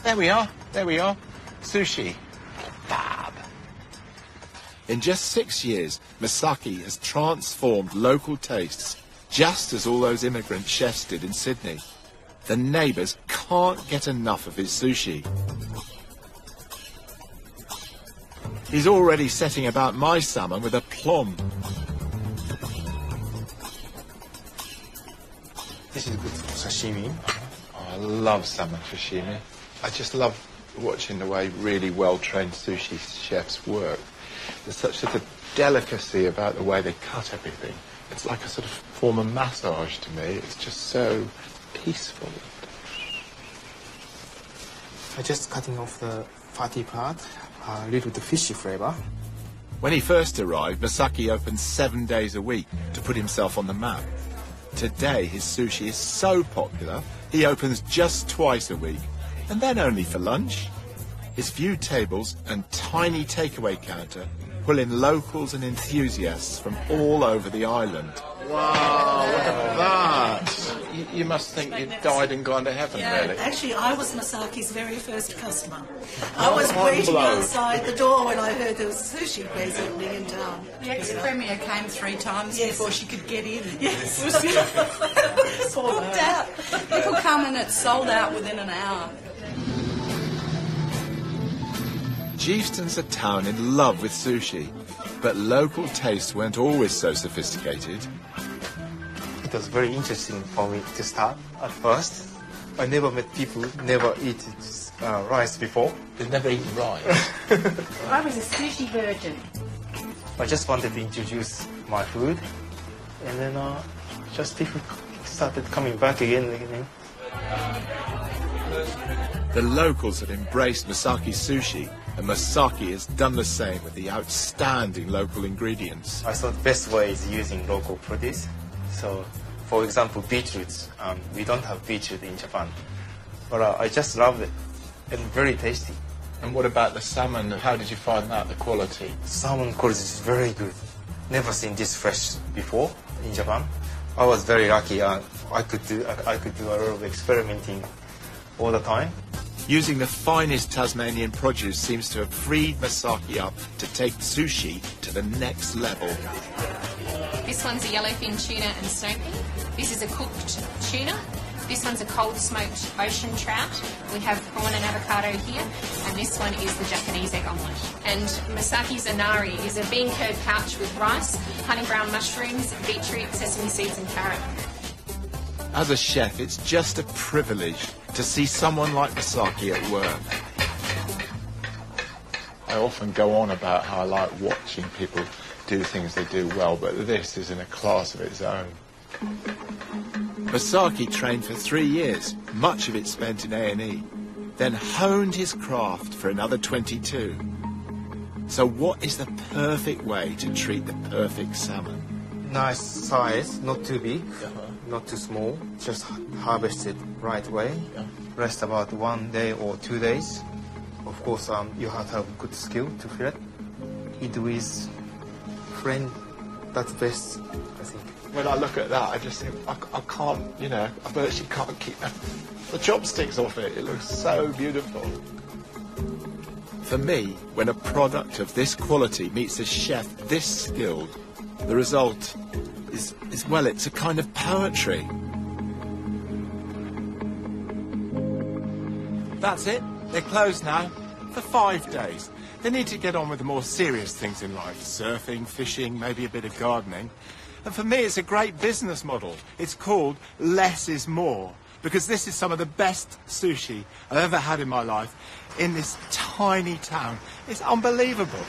There we are. There we are. Sushi. Fab. In just 6 years, Masaki has transformed local tastes, just as all those immigrant chefs did in Sydney. The neighbours can't get enough of his sushi. He's already setting about my salmon with aplomb. This is good for sashimi. Oh, I love salmon sashimi. I just love watching the way really well-trained sushi chefs work. There's such a delicacy about the way they cut everything. It's like a sort of form of massage to me. It's just so peaceful. I just cutting off the fatty part, a little the fishy flavor. When he first arrived, Masaki opened 7 days a week to put himself on the map. Today, his sushi is so popular, he opens just twice a week, and then only for lunch. His few tables and tiny takeaway counter pull in locals and enthusiasts from all over the island. Wow, look at that! You must think you'd died and gone to heaven, really. Actually, I was Masaki's very first customer. I was waiting outside the door when I heard there was a sushi place opening in town. The ex-premier came 3 times before she could get in. Yes. It's booked out. People come and it's sold out within an hour. Geefton's a town in love with sushi, but local tastes weren't always so sophisticated. It was very interesting for me to start at first. I never met people who never eat rice before. They've never eaten rice. I was a sushi virgin. I just wanted to introduce my food, and then just people started coming back again and again. The locals have embraced Masaki's sushi, and Masaki has done the same with the outstanding local ingredients. I thought the best way is using local produce. So, for example, beetroots. We don't have beetroot in Japan, but I just love it, and very tasty. And what about the salmon? How did you find that, the quality? Salmon quality is very good. Never seen this fresh before in Japan. I was very lucky. I could do a lot of experimenting all the time. Using the finest Tasmanian produce seems to have freed Masaki up to take sushi to the next level. This one's a yellowfin tuna and snowpea. This is a cooked tuna. This one's a cold smoked ocean trout. We have prawn and avocado here. And this one is the Japanese egg omelette. And Masaki's inari is a bean curd couch with rice, honey brown mushrooms, beetroot, sesame seeds and carrot. As a chef, it's just a privilege to see someone like Masaki at work. I often go on about how I like watching people do things they do well, but this is in a class of its own. Masaki trained for 3 years, much of it spent in A&E, then honed his craft for another 22. So what is the perfect way to treat the perfect salmon? Nice size, not too big, not too small. Just harvest it right way. Rest about 1 day or 2 days. Of course, you have to have good skill to fillet. Eat with friend, that's best, I think. When I look at that, I just think, I can't, I virtually can't keep the chopsticks off it. It looks so beautiful. For me, when a product of this quality meets a chef this skilled, the result is well, it's a kind of poetry. That's it. They're closed now for 5 days. They need to get on with the more serious things in life. Surfing, fishing, maybe a bit of gardening. And for me, it's a great business model. It's called Less is More, because this is some of the best sushi I've ever had in my life in this tiny town. It's unbelievable.